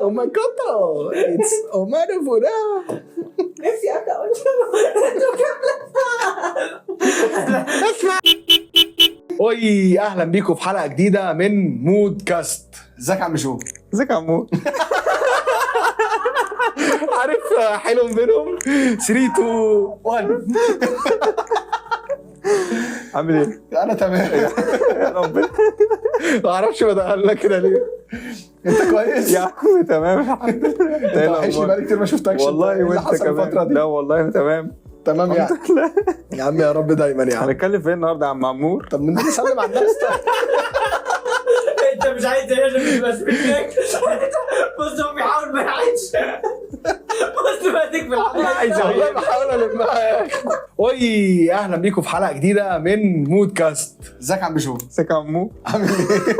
Oh my god, it's Omar Fura. نفسي ابدا اقول اوي اهلا بيكم في حلقه جديده من مود كاست. ازيك يا عم شو؟ ازيك يا عمو؟ عارف حلو بينهم 3 2 1. عامل ايه؟ انا تمام يا ربنا. ما اعرفش بدأنا كده ليه. انت كويس يا عم تمام الحمد لله. انت وحشني بقالي كتير ما شفتكش. والله إيه اللي وانت حصل الفتره كمان. دي؟ لا والله انا تمام تمام يعني. يا عم يا رب دايما يا عم. هنتكلم فين النهارده يا عم عمور؟ طب من نسلم على الناس. انت مش عايز تعيش بس منك. بص هو بيحاول ما يعيش. بص ماسك في الحلقه. والله بحاول المها يا اخي. اوي اهلا بيكم في حلقه جديده من مود كاست. ازيك يا عم شو؟ ازيك يا عمو؟ عامل ايه؟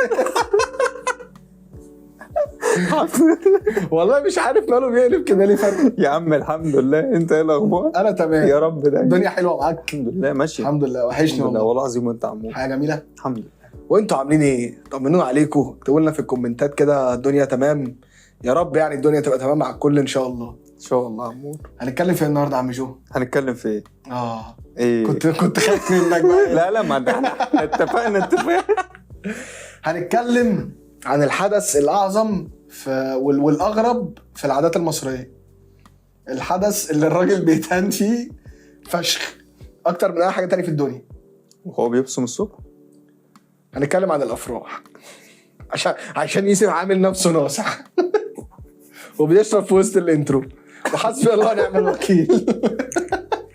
والله مش عارف ماله بيقلب كده ليه فرق. يا عم الحمد لله. انت ايه الاخبار؟ انا تمام يا رب ده الدنيا حلوه معاك. الحمد لله ماشي. الحمد لله وحشني الحمد لله والله. والله العظيم. وانت عمو؟ حاجه جميله. الحمد لله. وانتوا عاملين ايه؟ طمنونا عليكم، اكتبوا لنا في الكومنتات كده الدنيا تمام. يا رب يعني الدنيا تبقى تمام مع الكل ان شاء الله. ان شاء الله يا عمور. هنتكلم في النهارده يا عم جو؟ هنتكلم في ايه؟ ايه كنت كنت خايف منك بقى. لا لا ما ده احنا اتفقنا. هنتكلم عن الحدث الاعظم والاغرب في العادات المصريه. الحدث اللي الراجل بيتهان فيه فشخ اكتر من اي حاجه تانية في الدنيا. وهو بيبصم الصبح. هنتكلم عن الافراح عشان يوسف عامل نفسه ناصح وبيشرب في وسط الانترو وحسبي الله ونعم الوكيل.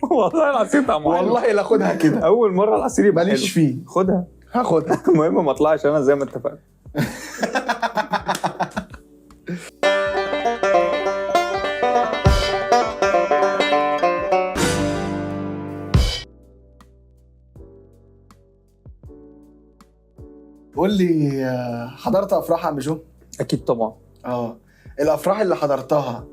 والله العظيم طعمه حلو. والله لا خدها كده، اول مره العصير يبقى ماليش حلو. فيه. خدها. هاخدها. المهم ما اطلعش انا زي ما اتفقنا. قول لي حضرت افراح يا عم جو؟ اكيد طبعا. الافراح اللي حضرتها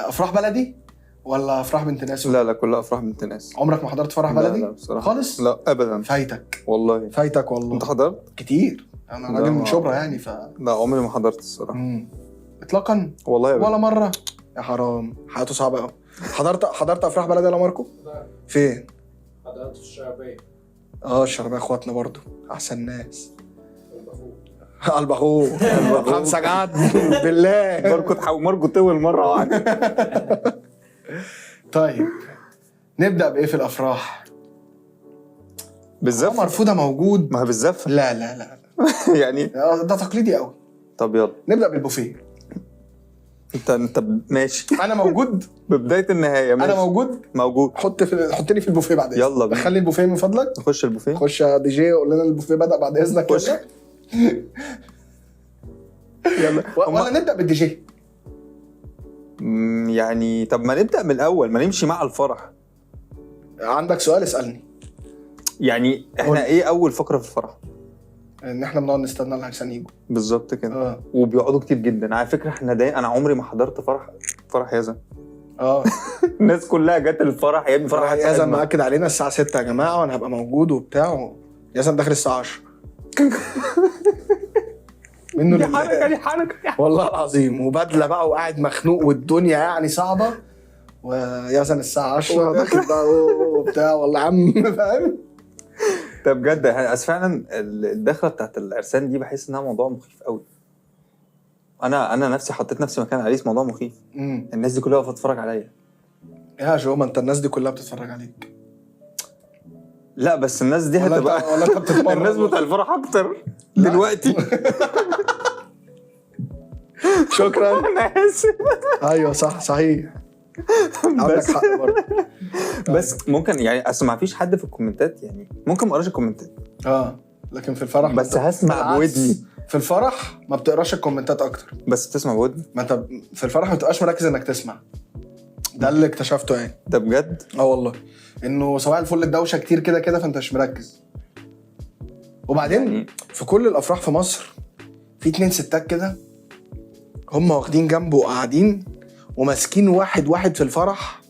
افراح بلدي ولا افراح بنت ناس؟ لا كلها افراح بنت ناس. عمرك ما حضرت فرح بلدي؟ لا بصراحه خالص؟ لا ابدا. فايتك والله. فايتك والله. انت حضرت؟ كتير. انا لا، راجل من ما- شبرا يعني لا عمري ما حضرت الصراحه. اطلاقا والله يا ولا مره. يا حرام حياته صعبه قوي. حضرت افراح بلدي ولا ماركو؟ فين؟ حضرت في الشعبيه. الشربيه اخواتنا برضو احسن ناس. قلب اخوه 5 جد بالله. ماركو طول مره واحده. طيب نبدا بايه في الافراح؟ بالزفه. مرفوضه موجود. ما هي بالزفه. لا يعني ده تقليدي قوي. طب يلا نبدا بالبوفيه. انت ماشي. انا موجود. ببدايه النهايه ماشي. انا موجود. حطني في البوفيه بعد اذنك. يلا بينا. دخلني البوفيه من فضلك. نخش البوفيه. خش يا دي جي قول لنا البوفيه بدأ بعد اذنك. خش. يلا ولا نبدا بالدي جي؟ يعني طب ما نبدا من الاول، ما نمشي مع الفرح. عندك سؤال اسالني. يعني قول. احنا ايه اول فقره في الفرح؟ ان احنا بنقعد نستنى العرسان يجوا. بالظبط كده. وبيقعدوا كتير جدا على فكره. احنا انا عمري ما حضرت فرح يزن. الناس كلها جت الفرح يا ابني. فرح يزن مأكد علينا الساعه 6 يا جماعه وانا هبقى موجود وبتاع. يزن داخل الساعه 10. منه دي لله. حركه. والله العظيم. وبدله بقى وقاعد مخنوق والدنيا يعني صعبه. ويزن الساعه 10 داخل بقى وبتاع. والله يا عم فاهم. طب بجد اصل فعلا الدخله بتاعت العرسان دي بحس انها موضوع مخيف قوي. انا نفسي حطيت نفسي مكان عريس. موضوع مخيف. الناس دي كلها واقفه تتفرج عليا. يا جو ما انت الناس دي كلها بتتفرج عليك. لا بس الناس دي هتبقى ولا انت بتتمرن. الناس بتاع الفرح اكتر دلوقتي. شكرا. انا اسف. ايوه صحيح. عندك حق برضه. بس ممكن يعني اصل ما فيش حد في الكومنتات. يعني ممكن ما اقراش الكومنتات. لكن في الفرح بس هسمع بودني. في الفرح ما بتقراش الكومنتات اكتر. بس بتسمع بودني. ما انت في الفرح ما تبقاش مركز انك تسمع. ده اللي اكتشفته يعني. ده بجد. والله انه صباح الفل الدوشه كتير كده فانت مش مركز. وبعدين يعني في كل الافراح في مصر في 2 ستات كده هم واخدين جنبه وقاعدين وماسكين واحد في الفرح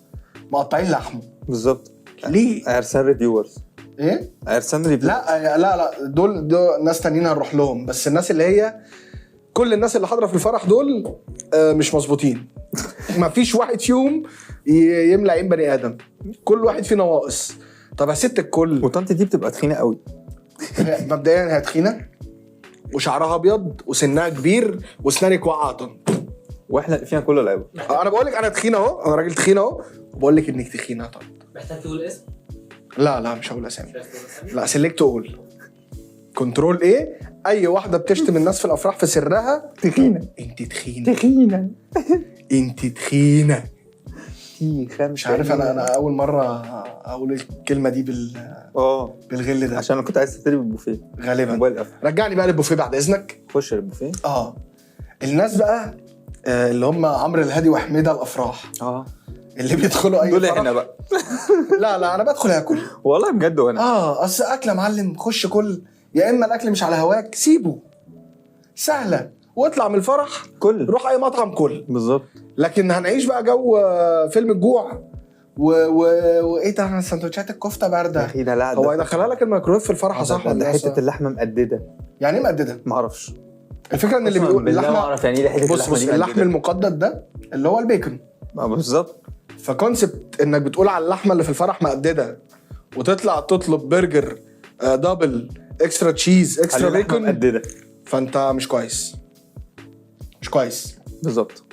مقطعين لحمه. بالظبط. ليه؟ عرسان ريفيورز. ايه؟ عرسان ريفيورز. لا دول ناس تانيين هنروح لهم. بس الناس اللي هي كل الناس اللي حاضره في الفرح دول مش مظبوطين. ما فيش واحد فيهم يملى عين بني ادم، كل واحد فيه نواقص. طب يا ست الكل، وطنط دي بتبقى تخينه قوي. مبدئيا هي تخينه وشعرها ابيض وسنها كبير واسنانك واقعه. واحنا فينا كل العيب. انا بقول لك انا تخينه اهو، انا راجل تخين اهو، وبقول لك انك تخينه. طب محتاج تقول اسم؟ لا مش هقول اسامي. مش عايز تقول اسم؟ لا سيلكت اقول كنترول ايه. اي واحده بتشتم الناس في الافراح في سرها تخينه. انت تخينه، تخينه. انت تخينه. تخينه. مش عارف انا اول مره اقول الكلمه دي بالغل ده، عشان انا كنت عايز تشتري بالبوفيه غالبا. موبايل قفل. رجعني بقى للبوفيه بعد اذنك. خش للبوفيه. الناس بقى اللي هم عمرو الهادي وحميده الافراح اللي بيدخلوا اي دول فرح. احنا بقى. لا انا بدخل اكل والله بجد. وانا اصل اكل يا معلم، خش كل، يا اما الاكل مش على هواك سيبه، سهله، واطلع من الفرح كل روح اي مطعم كل بالظبط. لكن هنعيش بقى جو فيلم الجوع وايه ده سندوتشات الكفته بارده. اخي ده لا، هو يدخلها لك الميكرويف في الفرح صح ده حته اللحمه مقدده. يعني ايه مقدده؟ ما اعرفش. الفكره ان اللي بيقول اللحمه اللحمه اعرف يعني ايه حته بص اللحم المقدد ده اللي هو البيكن. بالظبط. فكونسبت انك بتقول على اللحمه اللي في الفرح مقدده وتطلع تطلب برجر دبل اكسترا تشيز اكسترا بيكن مقدده، فانت مش كويس. مش كويس بالظبط.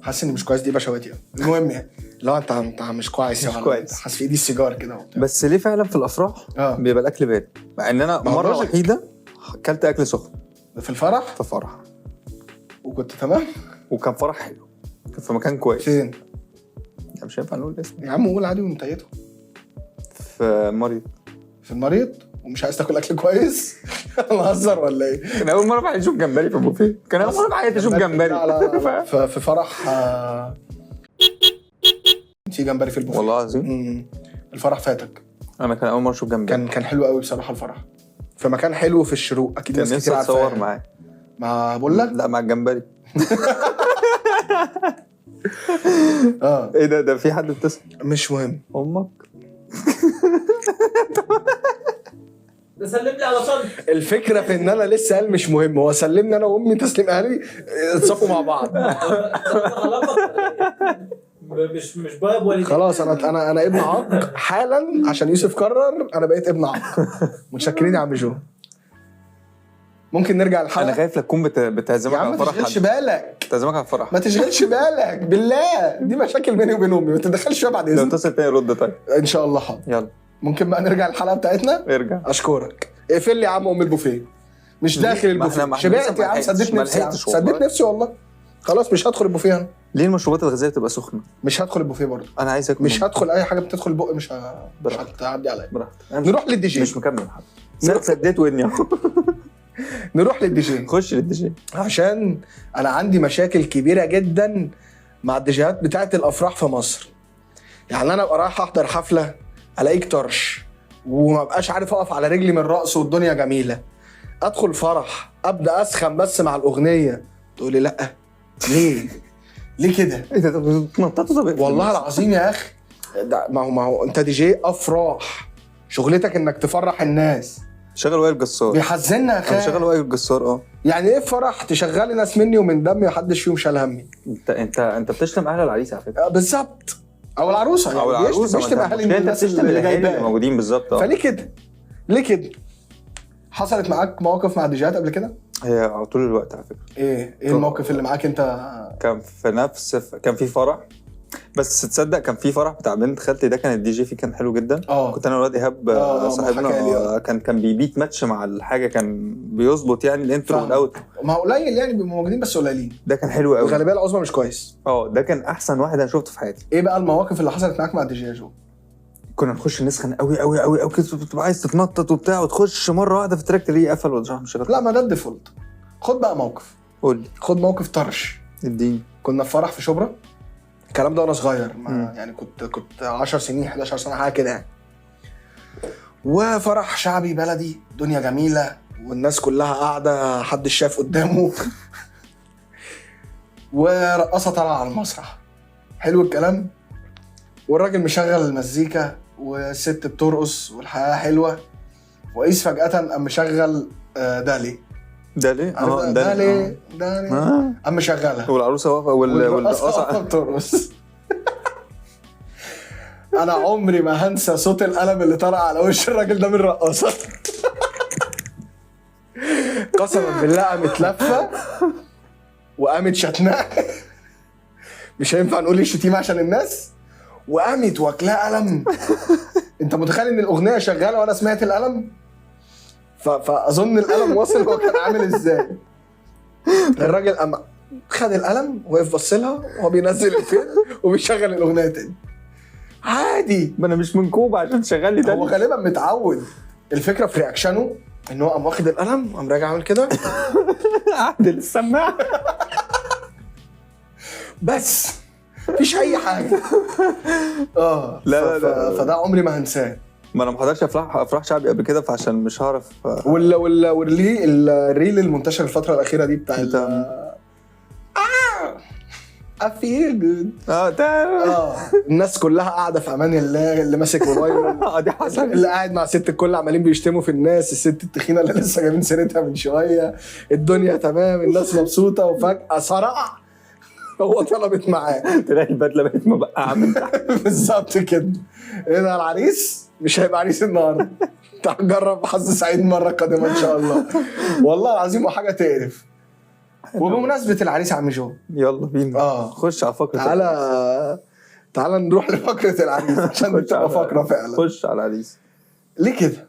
حاسس ان مش كويس دي بشواتي. المهم يعني لو انت مش كويس، مش كويس. حاسس في ايدي السيجار كده وبتاع. بس ليه فعلا في الافراح بيبقى الاكل بارد، مع ان انا مره وحيده اكلت اكل سخن في الفرح. في فرح وكنت تمام، وكان فرح حلو، كان في مكان كويس. فين؟ مش هينفع نقول اسم يا عم قول عادي ونتيته. في مريض. في المريض ومش عايز تاكل اكل كويس؟ نهزر ولا ايه؟ كان اول مره بقى اشوف جمبري في البوفيه، كان اول مره بقى اشوف جمبري. لا في فرح في جمبري في البوفيه والله العظيم. الفرح فاتك. انا كان اول مره اشوف جمبري. كان حلو قوي بصراحه الفرح، في مكان حلو في الشروق. اكيد ناس كتير عارفه. اتصور معاه. ما بقول لك لا مع الجمبري. ايه ده في حد اتصل؟ مش مهم. امك ده سلم لي على صدر. الفكره في ان انا لسه قال مش مهم، هو سلمني انا وامي تسليم اهلي اتصفوا مع بعض. مش باب ولا خلاص انا ابن عاق حالا عشان يوسف قرر انا بقيت ابن عاق. متشكرين يا عم جو. ممكن نرجع للحلقه. انا خايف لا تكون بتعزمك على فرح. ما تشغلش بالك، بتعزمك على فرح. ما تشغلش بالك بالله، دي مشاكل بيني وبين امي، ما تتدخلش فيها بعد لو اذنك. اتصل تاني رد. طيب ان شاء الله حاضر. يلا ممكن بقى نرجع للحلقه بتاعتنا. ارجع. اشكرك. اقفل لي يا عم البوفيه. مش داخل البوفيه. شبعت يا عم، سديت نفسي يا عم، سديت نفسي والله. خلاص مش هدخل البوفيه انا. ليه المشروبات الغازيه بتبقى سخنه؟ مش هدخل البوفيه برضه. انا عايز اكل. مش هدخل اي حاجه بتدخل البق، مش هتعدي عليا. براحتك. نروح للدي جي. مش مكمل حد. سديت ودني. نروح للدي جي. خش للدي جي. عشان انا عندي مشاكل كبيره جدا مع الديجيهات بتاعه الافراح في مصر. يعني انا ابقى رايح احضر حفله الاقيك طرش وما بقاش عارف اقف على رجلي من الرقص والدنيا جميله. ادخل فرح ابدا اسخن بس مع الاغنيه تقول لي لا. ليه كده؟ ايه ده بتنططوا؟ والله العظيم يا اخي ما هو انت دي جي افراح، شغلتك انك تفرح الناس. شغل وائل جسار. بيحزننا يا اخي. شغل وائل جسار. يعني ايه فرح تشغلي ناس مني ومن دمي محدش فيهم شال همي. انت بتشتم اهل العريس على فكره. بالظبط، او العروسه يعني. او العروسه بيشتم اهالي الناس اللي جايباه موجودين بالظبط. فليه كده؟ ليه كده؟ حصلت معاك مواقف مع ديجيهات قبل كده؟ هي طول الوقت على فكره. ايه الموقف اللي معاك انت؟ كان في فرح، بس تصدق كان في فرح بتاع بنت خالتي، ده كان الدي جي فيه كان حلو جدا. كنت انا والواد ايهاب صاحبنا كان بيبيت ماتش مع الحاجه، كان بيظبط يعني الانترو والاوت. ما قليل يعني بيبقوا موجودين بس قليلين. ده كان حلو قوي. الغالبيه العظمى مش كويس. ده كان احسن واحد انا شفته في حياتي. ايه بقى المواقف اللي حصلت معاك مع الدي جي يا جو؟ كنا نخش نسخن قوي قوي قوي قوي كده، بتبقى عايز تتنطط وبتاع، وتخش مره واحده في التراك تلاقيه قفل وتروح مش شغال. لا ما ده الديفولت. خد بقى موقف. قول لي. خد موقف طرش. اديني. كنا في فرح في شبرا، الكلام ده وانا صغير، يعني كنت 10 سنين 11 سنه حاجه كده يعني. وفرح شعبي بلدي، دنيا جميله والناس كلها قاعده حدش شاف قدامه. ورقصه طالعه على المسرح، حلو الكلام، والراجل مشغل المزيكا والست بترقص والحياه حلوه، وقيس فجاه قام مشغل دالي ده ليه؟ ده ليه؟ اما شغاله والعروسه واقفه والرقاصه بترقص. انا عمري ما هنسى صوت القلم اللي طلع على وش الراجل ده من الرقاصه. قسما بالله قامت لفه وقامت شتناه. مش هينفع نقول الشتيمه عشان الناس. وقامت واكلها قلم. انت متخيل ان الاغنيه شغاله وانا سمعت القلم؟ فاظن القلم واصل هو كان عامل ازاي. الراجل قام خد القلم وقف بص لها وهو بينزل الفيلم وبيشغل الاغنيه تاني عادي. ما انا مش من كوبا عشان تشغل لي تاني. هو غالبا متعود. الفكره في رياكشنه ان هو قام واخد القلم وقام راجع عامل كده عدل السماعه بس مفيش اي حاجه. لا فده عمري ما هنساه. ما انا ما حضرتش افراح شعبي قبل كده فعشان مش هعرف. الريل المنتشر الفتره الاخيره دي بتاع I feel good. الناس كلها قاعده في امان الله. اللي ماسك موبايله دي حصل. اللي قاعد مع ست الكل عمالين بيشتموا في الناس. الست التخينه اللي لسه جايبين سيرتها من شويه. الدنيا تمام الناس مبسوطه وفجاه صرع هو طلبت معاه. تلاقي البدله بقت مبقعه من تحت. بالظبط كده. ايه ده العريس مش هيبقى عريس النهارده. تعال نجرب حظ سعيد المره القادمه ان شاء الله. والله العظيم وحاجه تقرف. وبمناسبه العريس يا عم جو يلا بينا خش على فقره. تعالى نروح لفقره العريس عشان بتبقى فقره فعلا. خش على العريس. ليه كده؟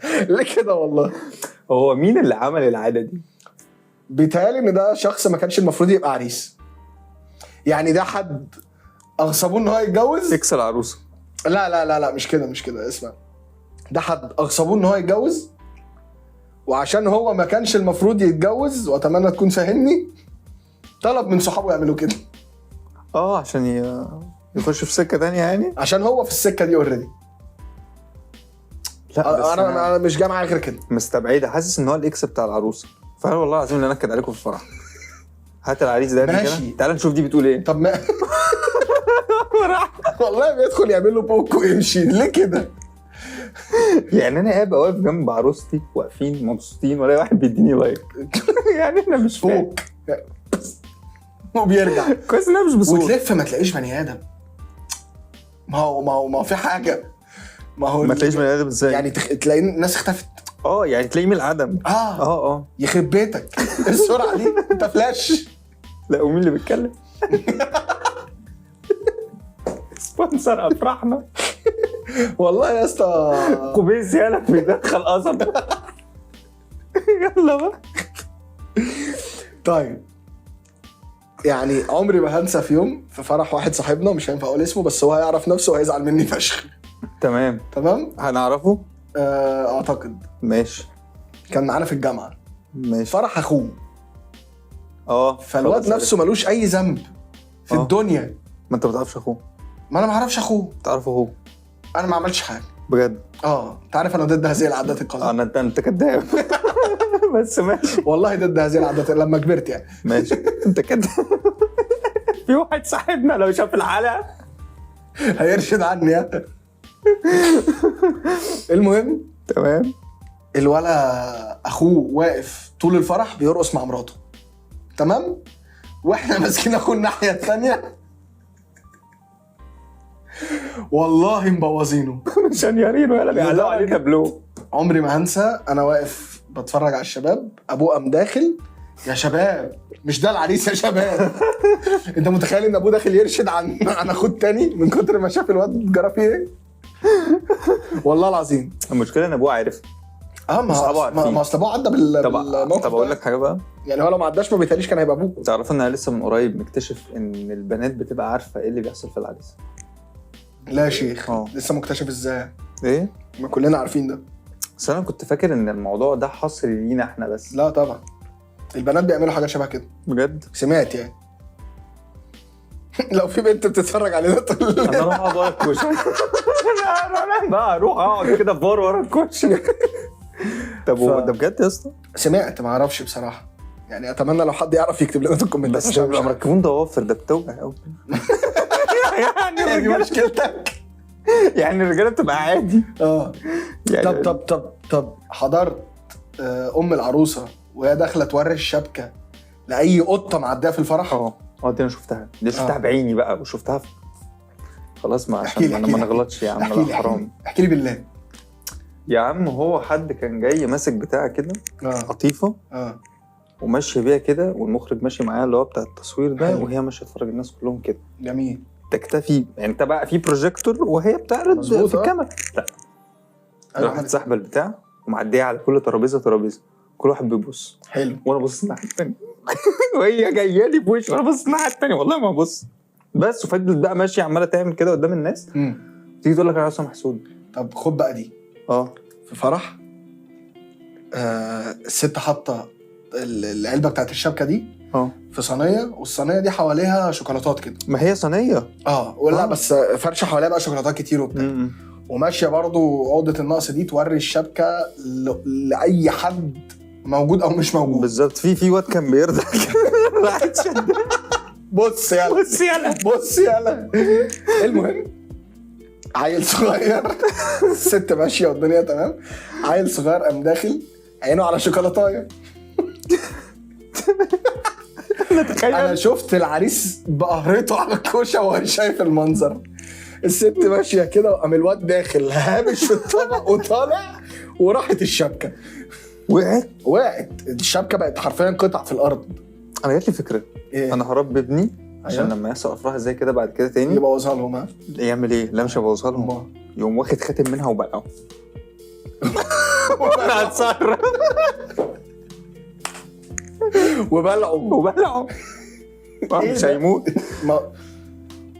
ليه كده والله؟ هو مين اللي عمل العاده دي؟ بيتهيألي ان ده شخص ما كانش المفروض يبقى عريس. يعني ده حد اغصبوه ان هو يتجوز. اكس العروسه. لا مش كده اسمع. ده حد اغصبوه ان هو يتجوز وعشان هو ما كانش المفروض يتجوز واتمنى تكون فاهمني طلب من صحابه يعملوا كده. عشان يخش في سكه تانية يعني. عشان هو في السكه دي اوريدي. لا انا مش جاي معايا غير كده. مستبعده حاسس ان هو الاكس بتاع العروسه. فعلا والله العظيم اللي انا كنت عليكم في الفرح. هات العريس ده كده. تعال نشوف دي بتقول ايه. طب ما والله بيدخل يعمل له بوك ويمشي ليه كده. يعني انا ابقى واقف جنب عروستي واقفين مبسوطين ولا واحد بيديني لايك. يعني انا مش فوق وبيرجع كويس ان انا مش بصوت. وتلف ما تلاقيش بني ادم. ما هو في حاجه. ما تلاقيش بني ادم ازاي يعني تلاقي الناس اختفت. يعني تلاقيه من العدم. يخرب بيتك السرعه دي. انت فلاش. لا ومين اللي بيتكلم؟ سبونسر افراحنا. والله يا اسطى كوبيز يالك بيدخل قصب. يلا بقى. طيب يعني عمري ما هنسى في يوم في فرح واحد صاحبنا مش هينفع اقول اسمه بس هو هيعرف نفسه وهيزعل مني فشخ. تمام هنعرفه اعتقد. ماشي. كان معانا في الجامعه. ماشي. فرح اخوه. فالواد نفسه ملوش اي ذنب في الدنيا. ما انت ما تعرفش اخوه. ما انا ما اعرفش اخوه. تعرف اخوه. انا ما عملتش حاجه بجد. انت عارف انا ضد هذه العادات القذرة. انت كداب. بس ماشي والله ضد هذه العادات لما كبرت يعني. ماشي انت كداب. في واحد صاحبنا لو شاف الحلقه هيرشد عني. المهم تمام. الولا اخوه واقف طول الفرح بيرقص مع مراته. تمام. واحنا ماسكين اخوه الناحيه الثانيه. والله مبوظينه. شنيارين ولا بيعلقوا عليه تابلو. عمري ما هنسى انا واقف بتفرج على الشباب. ابوه قام داخل يا شباب مش ده العريس يا شباب. انت متخيل ان ابوه داخل يرشد عن اخوه التاني من كتر ما شاف الواد جرى فيه ايه. والله العظيم. المشكله ان ابوه عارف. ما اصل ابوه عدى بالموقف. طب اقول لك حاجه بقى. يعني هو لو ما عداش ما بيتهيأليش كان هيبقى ابوه. تعرف ان انا لسه من قريب مكتشف ان البنات بتبقى عارفه ايه اللي بيحصل في العريس. لا يا شيخ. لسه مكتشف ازاي؟ ايه؟ ما كلنا عارفين ده. بس انا كنت فاكر ان الموضوع ده حصري لينا احنا بس. لا طبعا البنات بيعملوا حاجه شبه كده. بجد؟ سمعت يعني. لو في بنت بتتفرج علينا تقول انا اروح اقعد ورا الكوشه. انا بقى اروح اقعد كده في بار ورا الكوشه. طب ده بجد يا اسطى؟ سمعت ما اعرفش بصراحه يعني. اتمنى لو حد يعرف يكتب لنا في الكومنتات. بس بيبقى مركبون ضوافر ده بتوجع قوي. يعني مشكلتك. يعني الرجاله بتبقى عادي. يعني طب حضرت ام العروسه وهي داخله توري الشبكه لاي قطه معديه في الفرح؟ دي انا شفتها بعيني بقى وشفتها خلاص ما عشان احكي انا ما نغلطش يا عم، لا حرام. احكي لي بالله يا عم. هو حد كان جاي ماسك بتاع كده قطيفه وماشي بيها كده، والمخرج ماشي معايا اللي هو بتاع التصوير ده، وهي ماشيه تفرج الناس كلهم كده. جميل. تكتفي يعني انت بقى في بروجيكتور وهي بتعرض في الكاميرا. لا راحت سحبه البتاع ومعديه على كل ترابيزه، كل واحد بيبص. حلو. وانا بص الناحيه الثانيه وهي جايه لي بوشي وانا بص الناحيه الثانيه، والله ما ببص بس. وفضلت بقى ماشيه عماله تعمل كده قدام الناس. تيجي تقول لك انا عايزه محسود. طب خد بقى دي. في فرح الست حاطه العلبه بتاعت الشبكه دي في صينيه، والصينيه دي حواليها شوكولاتات كده. ما هي صينيه ولا بس فرشه حواليها بقى شوكولاتات كتير وبتاع. وماشيه برضو عقده النقص دي توري الشبكه لاي حد موجود او مش موجود. بالظبط. في واد كان بيرضى راحت شد بص يلا. المهم عيل صغير الست ماشيه والدنيا تمام، عيل صغير قام داخل عينه على شوكولاتايه. انا شفت العريس بقهرته على الكوشه وهو شايف المنظر. الست ماشيه كده وقام الواد داخل هامش في الطبق وطالع، وراحت الشبكه وقعت الشبكه، بقت حرفيا قطع في الارض. انا جات لي فكره. إيه؟ انا هربي ابني عشان لما يحصل افراح زي كده بعد كده تاني يبوظها لهم. يعمل ايه؟ لا مش هيبوظها لهم، يقوم واخد خاتم منها وبلعه. انا هتصرف وبلعه مش هيموت.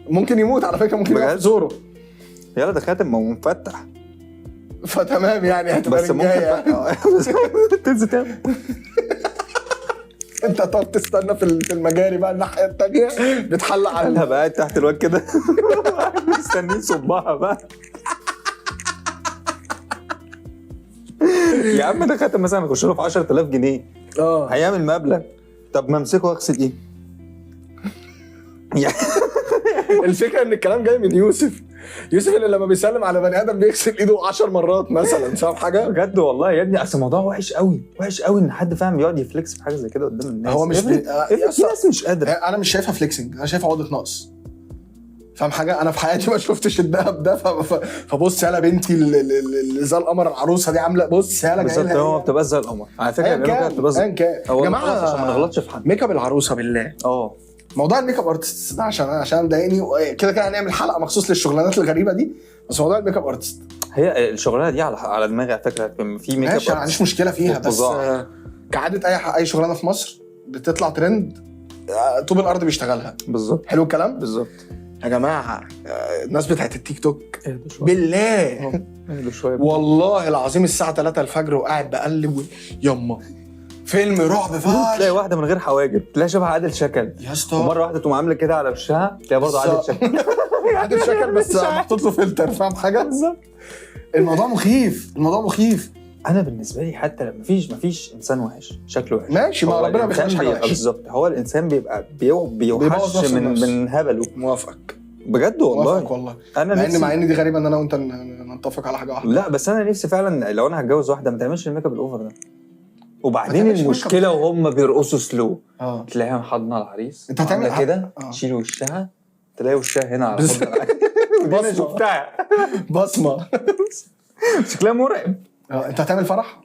ممكن يموت على فكره، ممكن يقف زوره. يلا ده خاتم ما هو مفتح فتمام يعني هتبقى بس ممكن تنزل تاني. انت هتقعد تستنى في المجاري بقى الناحيه الثانيه بتحلق على انا بقى تحت الواد كده مستنيين صبها بقى. يا عم ده خاتم مثلا يخش له في 10,000 جنيه هيعمل مبلغ. طب ما امسكه واغسل ايه؟ الفكره ان الكلام جاي من يوسف اللي لما بيسلم على بني ادم بيغسل ايده 10 مرات مثلا. فاهم حاجه؟ بجد والله يا ابني. اصل الموضوع وحش قوي ان حد فاهم يقعد يفليكس في حاجه زي كده قدام الناس. هو مش في ناس مش قادره. انا مش شايفها فليكسنج، انا شايفها عقده نقص. فاهم حاجه؟ انا في حياتي ما شفتش الدهب ده. فبص يالا بنتي اللي زي القمر العروسه دي عامله. بص يالا بالظبط. هو ما بتبقاش زي القمر على فكره. يا جماعه عشان ما نغلطش في حد. ميك اب العروسه بالله. موضوع الميك اب ارتست ده عشان مضايقني كده هنعمل حلقه مخصوص للشغلانات الغريبه دي. بس موضوع الميك اب ارتست هي الشغلانه دي على دماغي على فكره. في ميك اب ماشي، ما عنديش مشكله فيها، بس كعاده اي شغلانه في مصر بتطلع ترند طوب الارض بيشتغلها. بالظبط. حلو الكلام. بالظبط يا جماعه. الناس بتاعت التيك توك بالله والله العظيم الساعه 3 الفجر وقاعد بقلب يما فيلم رعب فاش، تلاقي واحده من غير حواجب، تلاقي شبه عادل شكل يا اسطى، ومره واحده تقوم عامله كده على وشها تلاقي برضه عادل شكل. عادل شكل بس محطوط له فلتر. فاهم حاجه؟ بالظبط. الموضوع مخيف. انا بالنسبه لي حتى لما مفيش انسان وحش شكله وحش ماشي، ما ربنا بيخليش حاجه وحشه. بالظبط. هو الانسان بيبقى بيوحش من هبله. موافقك بجد والله. انا نفسي مع ان دي غريبه ان انا وانت نتفق على حاجه واحده. لا بس انا نفسي فعلا لو انا هتجوز واحده ما تعملش الميك اب الاوفر ده. وبعدين المشكله وهم بيرقصوا سلو تلاقيها حاضنه العريس انت هتعمل كده تشيل وشها تلاقي وشها هنا على حضن العريس. شفتها بصمه شكلها مرعب. انت هتعمل فرح؟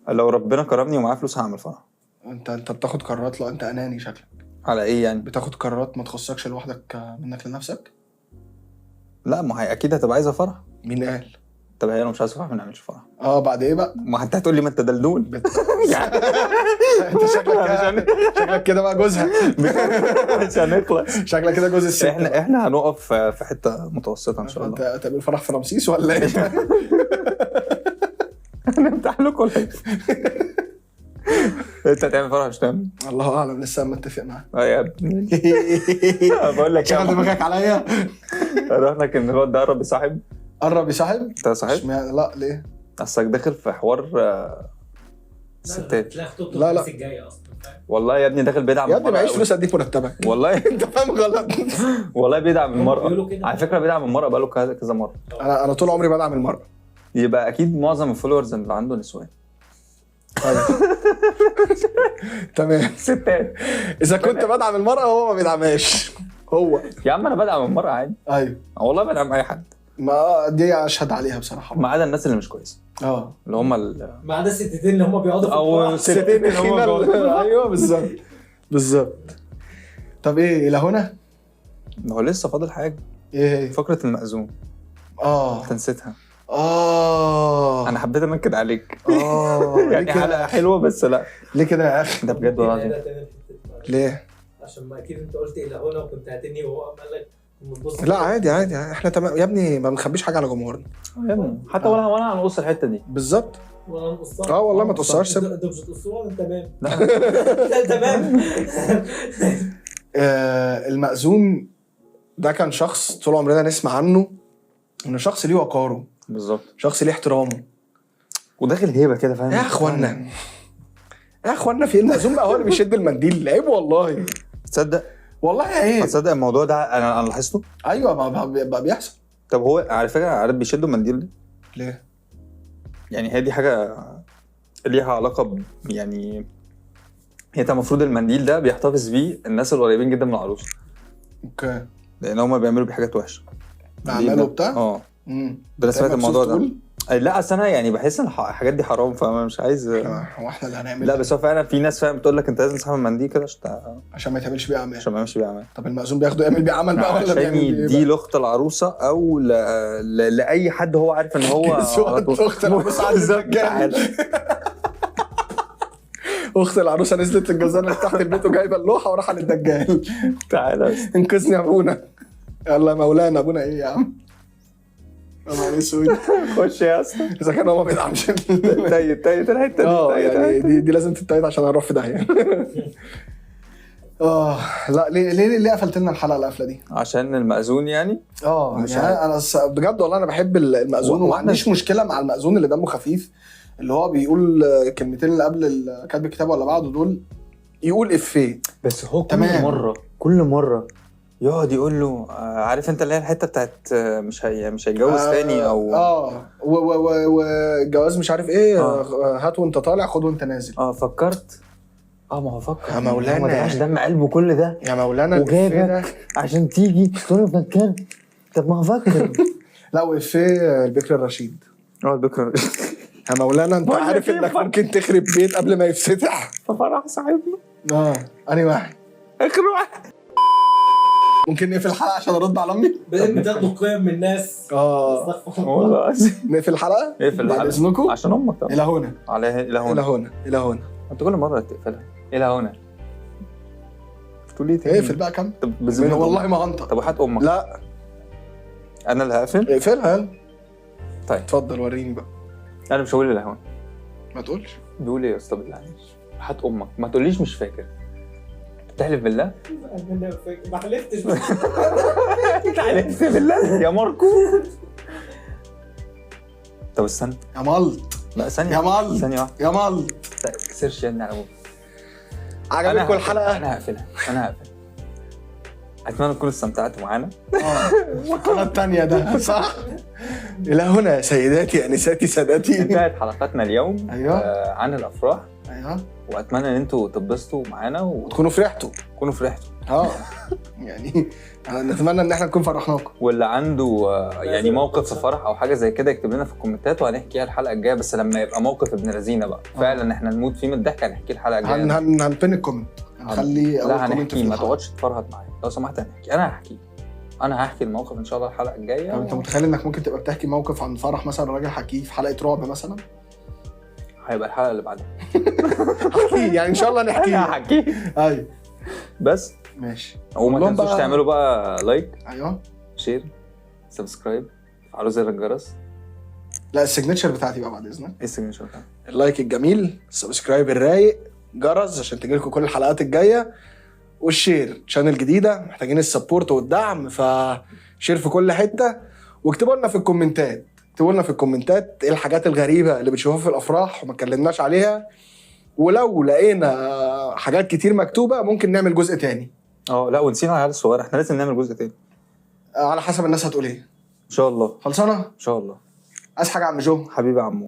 لو ربنا كرمني ومعايا فلوس هعمل فرح. انت بتاخد قرارات. لا انت اناني شكلك. على ايه يعني؟ بتاخد قرارات ما تخصكش لوحدك منك لنفسك. لا ما هي اكيد هتبقى عايزه فرح. مين قال؟ طب هي لو مش عايزه فرح ما نعملش فرح. بعد ايه بقى؟ ما انت هتقول لي ما انت دلدول يعني انت شكلك كده بقى جوزها. مش هنخلص. شكلك كده جوز الست. احنا هنقف في حته متوسطه ان شاء الله. انت هتعمل فرح في رمسيس ولا ايه؟ هنفتح لكم انت هتعمل فرح مش تعمل؟ الله اعلم، لسه متفق معاه. يا ابني بقول لك شغل دماغك عليا. رحنا كان الواد ده قرب يصاحب. انت صاحب؟ لا ليه؟ اصلك داخل في حوار ستات. لا والله يا ابني داخل بيدعم يا ابني معيش فلوس اديك مرتبك. والله انت فاهم غلط. والله بيدعم المرأة على فكرة. بيدعم المرأة بقاله كذا مرة. انا طول عمري بدعم المرأة. يبقى اكيد معظم الفولورز اللي عنده نسوان. تمام. ستات. اذا كنت بدعم المرأة هو ما بيدعمهاش هو. يا عم انا بدعم المرأة عادي. ايوه والله بدعم اي حد، ما دي اشهد عليها بصراحة، ما عدا الناس اللي مش كويسة، اللي هم ما عدا الستتين اللي هم بيقعدوا في او الفرح. الستين اللي هم بيقعدوا. ايوه بالظبط بالظبط. طب ايه الى هنا؟ ما هو لسه فاضل حاجة، ايه هي؟ فقرة المأذون. انت نسيتها. انا حبيت انكد عليك. يعني حلقة حلوة بس لا. ليه كده يا اخي؟ ده بجد والله العظيم. ليه؟ عشان ما اكيد انت قلت الى هنا وكنت هتني وهو قال لك لا عادي عادي، احنا تمام يا ابني، ما بنخبيش حاجه على جمهورنا يا ابني حتى وانا هنقص الحتة دي بالظبط. ولا نقصها. والله ما تقصهاش. انت مش هتقصوها. انت تمام. لا تمام. المأذون ده كان شخص طول عمرنا نسمع عنه انه شخص ليه وقاره بالظبط، شخص ليه احترامه وداخل هيبة كده، فاهم يا اخوانا في المأذون بقى هو اللي بيشد المنديل. عيب والله. تصدق والله عيب. تصدق الموضوع ده انا لاحظته. ايوه بقى بيحصل. طب هو على فكرة عارف بيشدوا المنديل ليه؟ ليه؟ يعني هي دي حاجة ليها علاقة يعني انت المفروض المنديل ده بيحتفظ بيه الناس القريبين جدا من العروسة. اوكي. لان هم بيعملوا بيه حاجات وحشة. بعملوا بتاع؟ ده انا سمعت الموضوع ده. لا اصل انا يعني بحس ان الحاجات دي حرام، فانا مش عايز. هو احنا اللي هنعمل. لا بس هو فعلا في ناس فاهم بتقول لك انت لازم تسحب المنديل كده عشان ما يتعملش بيه اعمال. عشان ما يعملش بيه اعمال. طب المأذون بياخده يعمل بيه عمل بقى ولا عشان يديه لاخت العروسه او لاي حد هو عارف ان هو اخت العروسه عايز الدجال. اخت العروسه نزلت الجزانه تحت البيت وجايبه اللوحه وراح للدجال. تعالى انقذني يا ابونا. يلا يا مولانا. ابونا ايه يا عم؟ الله يسوي. خش يا اسطى. اذا كان هو ما بيدعمش تايت الحته دي. يعني دي لازم تتايت عشان اروح في داهيه. لا ليه قفلت لنا الحلقه القفله دي؟ عشان المأذون يعني. يعني انا بجد والله انا بحب المأذون وما عنديش مشكله مع المأذون اللي دمه خفيف، اللي هو بيقول كلمتين اللي قبل كاتب الكتاب ولا بعده دول يقول افيه. بس هو كل مره يقعد يقول له عارف انت اللي هي الحته بتاعت مش هيتجوز تاني او والجواز مش عارف ايه. هات وانت طالع خد وانت نازل. فكرت ما هو فكر يا مولانا ما دعاش دم قلبه كل ده يا مولانا وجابك عشان تيجي تقول في مكان. طب ما هو فكر. لا وإفيه البكر الرشيد. البكر يا مولانا انت عارف انك ممكن تخرب بيت قبل ما يفتتح في فرح صاحبنا. انهي واحد؟ اخر واحد. ممكن نقفل الحلقه عشان ارد على امي؟ بتاخدوا قيم من الناس. والله نقفل الحلقه؟ بعد اذنكم عشان امك طبعا. الى هنا الى هنا انت كل مره تقفلها الى هنا. تقول لي تاني اقفل بقى كم. طب والله ما هنطق. طب هات امك. لا انا اللي هقفل. اقفلها يلا. طيب اتفضل وريني بقى. انا مش هقول الى هنا. ما تقولش. بيقول ايه يا اسطى بالله عليك؟ هات امك. ما تقوليش مش فاكر. تحلف بالله؟ ما حلفتش. تحلف بالله يا ماركو. طب استنى يا ملط. لا ثانيه يا ملط. ثانيه واحده يا ملط. سيرش يا ابني على ابوك. عجبتكم الحلقه؟ انا هقفلها. اتمنى تكونوا استمتعتوا معانا. القناه الثانيه ده صح. الى هنا سيداتي انساتي سادتي انتهت حلقتنا اليوم. عن الافراح. واتمنى ان انتوا تتبسطوا معانا وتكونوا فرحتوا. يعني نتمنى ان احنا نكون فرحناكم. واللي عنده يعني موقف في فرح او حاجه زي كده يكتب لنا في الكومنتات وهنحكيها الحلقه الجايه، بس لما يبقى موقف ابن لذينه بقى فعلا احنا نموت فيه من الضحك هنحكيه الحلقه الجايه. هنبين الكومنت. هنخلي اول كومنت. ما تقعدش تفرهد معايا لو سمحت. انا هحكي الموقف ان شاء الله الحلقه الجايه. طب انت متخيل انك ممكن تبقى بتحكي موقف عن فرح مثلا راجل حكيه في حلقه رعب مثلا؟ هيبقى الحلقه اللي بعدها. احكي يعني ان شاء الله نحكيه. هحكيه. ايوه بس ماشي. وما تنسوش تعملوا بقى لايك. ايوه شير سبسكرايب فعلوا زر الجرس. لا السيجنتشر بتاعتي بقى بعد اذنك. ايه السيجنتشر بتاعتك؟ اللايك الجميل، السبسكرايب الرايق، جرس عشان تجيلكم كل الحلقات الجايه، والشير. شانل جديده محتاجين السبورت والدعم، فشير في كل حته. واكتبوا لنا في الكومنتات ايه الحاجات الغريبه اللي بتشوفوها في الافراح وما اتكلمناش عليها، ولو لقينا حاجات كتير مكتوبه ممكن نعمل جزء تاني. لا ونسينا العيال الصغيره، احنا لازم نعمل جزء تاني على حسب الناس هتقول ايه. ان شاء الله. خلصانه ان شاء الله. عايز حاجه يا عم جو؟ حبيبي يا عمو.